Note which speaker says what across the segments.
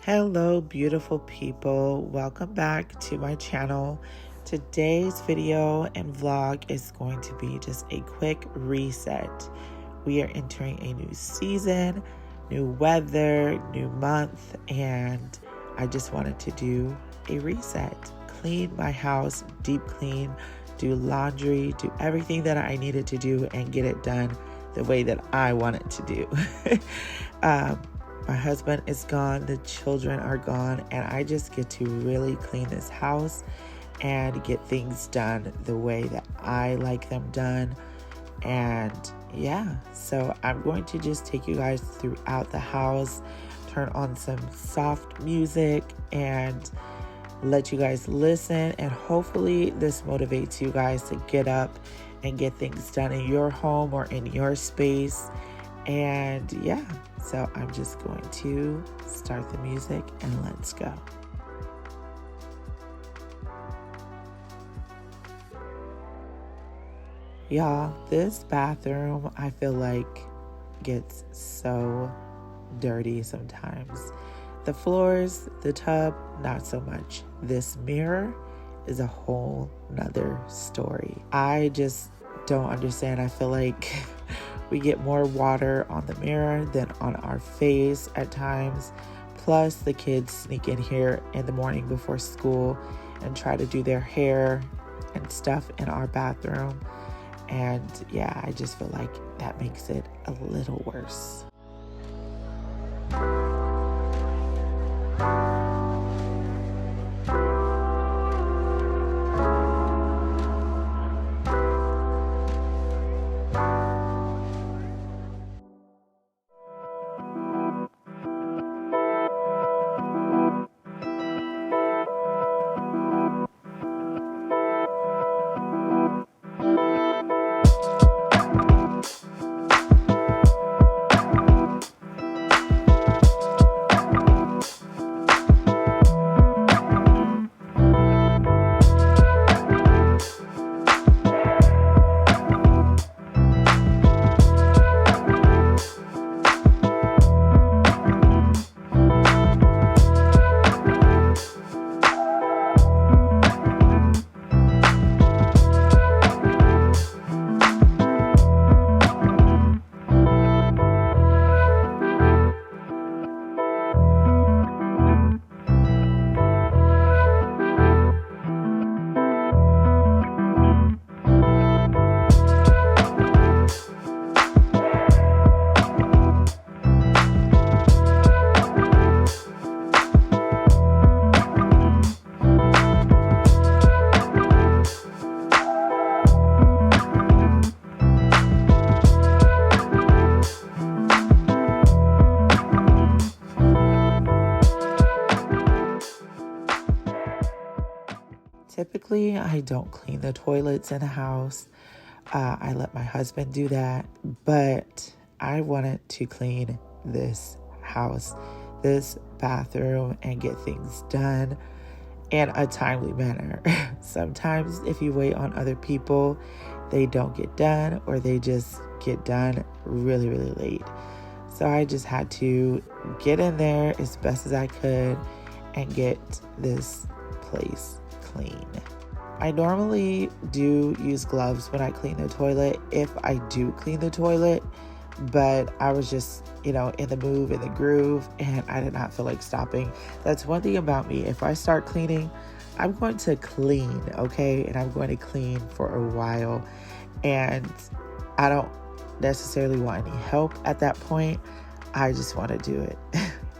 Speaker 1: Hello, beautiful people. Welcome back to my channel. Today's video and vlog is going to be just a quick reset. We are entering a new season, new weather, new month, and I just wanted to do a reset. Clean my house, deep clean, do laundry, do everything that I needed to do and get it done the way that I want it to do. My husband is gone, the children are gone, and I just get to really clean this house and get things done the way that I like them done. And yeah, so I'm going to just take you guys throughout the house, turn on some soft music, and let you guys listen. And hopefully this motivates you guys to get up and get things done in your home or in your space. And yeah, so I'm just going to start the music and let's go. Y'all, this bathroom, I feel like gets so dirty sometimes. The floors, the tub, not so much. This mirror is a whole nother story. I just don't understand. I feel like we get more water on the mirror than on our face at times. Plus, the kids sneak in here in the morning before school and try to do their hair and stuff in our bathroom. And yeah, I just feel like that makes it a little worse. Typically, I don't clean the toilets in the house. I let my husband do that, but I wanted to clean this house, this bathroom, and get things done in a timely manner. Sometimes if you wait on other people, they don't get done, or they just get done really, really late. So I just had to get in there as best as I could and get this place clean. I normally do use gloves when I clean the toilet, if I do clean the toilet, but I was just, in the move, in the groove, and I did not feel like stopping. That's one thing about me. If I start cleaning, I'm going to clean, okay? And I'm going to clean for a while, and I don't necessarily want any help at that point. I just want to do it.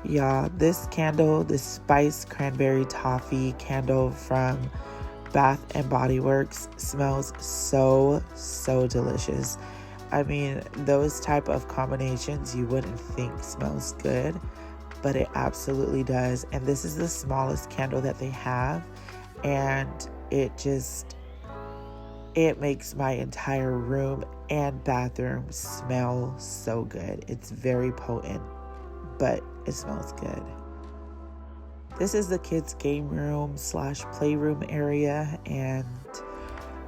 Speaker 1: Y'all, this candle, this Spice Cranberry Toffee candle from Bath and Body Works smells so delicious. I mean, those type of combinations you wouldn't think smells good, but it absolutely does. And this is the smallest candle that they have, and it makes my entire room and bathroom smell so good. It's very potent, but it smells good. This is the kids' game room / playroom area, and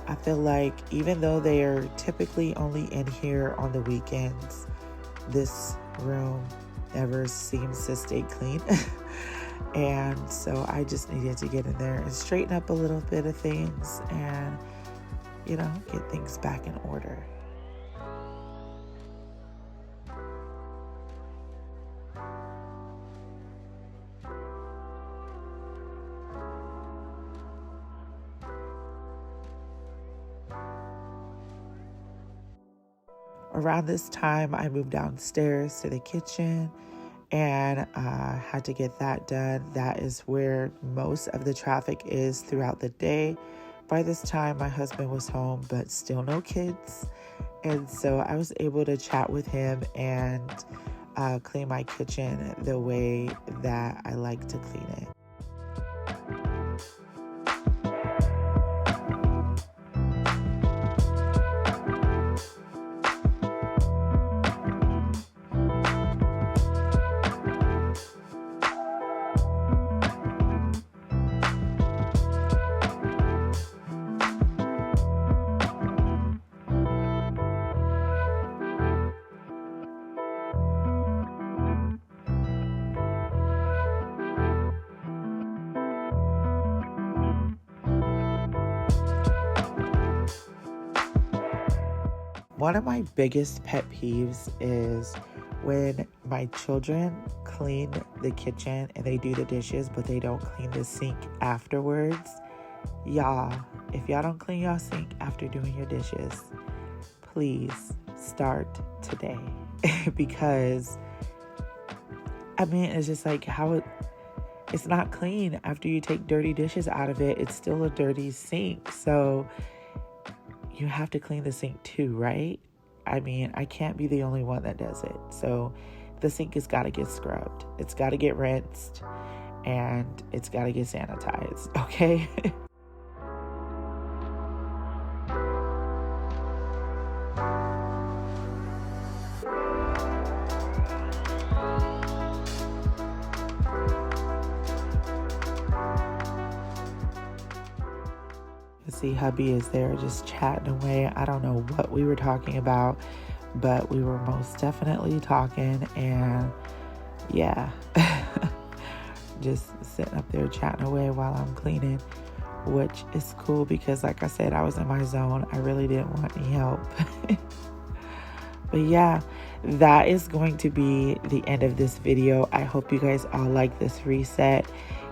Speaker 1: I feel like even though they are typically only in here on the weekends, this room never seems to stay clean. And so I just needed to get in there and straighten up a little bit of things and, get things back in order. Around this time, I moved downstairs to the kitchen and had to get that done. That is where most of the traffic is throughout the day. By this time, my husband was home, but still no kids. And so I was able to chat with him and clean my kitchen the way that I like to clean it. One of my biggest pet peeves is when my children clean the kitchen and they do the dishes, but they don't clean the sink afterwards. Y'all, if y'all don't clean your sink after doing your dishes, please start today. Because, it's just like it's not clean after you take dirty dishes out of it. It's still a dirty sink. So you have to clean the sink too, right? I can't be the only one that does it. So the sink has got to get scrubbed. It's got to get rinsed and it's got to get sanitized, okay? See, hubby is there just chatting away. I don't know what we were talking about, but we were most definitely talking, and yeah, just sitting up there chatting away while I'm cleaning, which is cool because, like I said, I was in my zone. I really didn't want any help. But yeah, that is going to be the end of this video. I hope you guys all like this reset.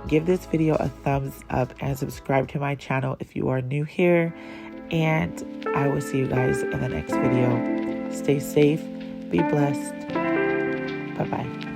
Speaker 1: Give this video a thumbs up and subscribe to my channel if you are new here. And I will see you guys in the next video. Stay safe, be blessed. Bye-bye.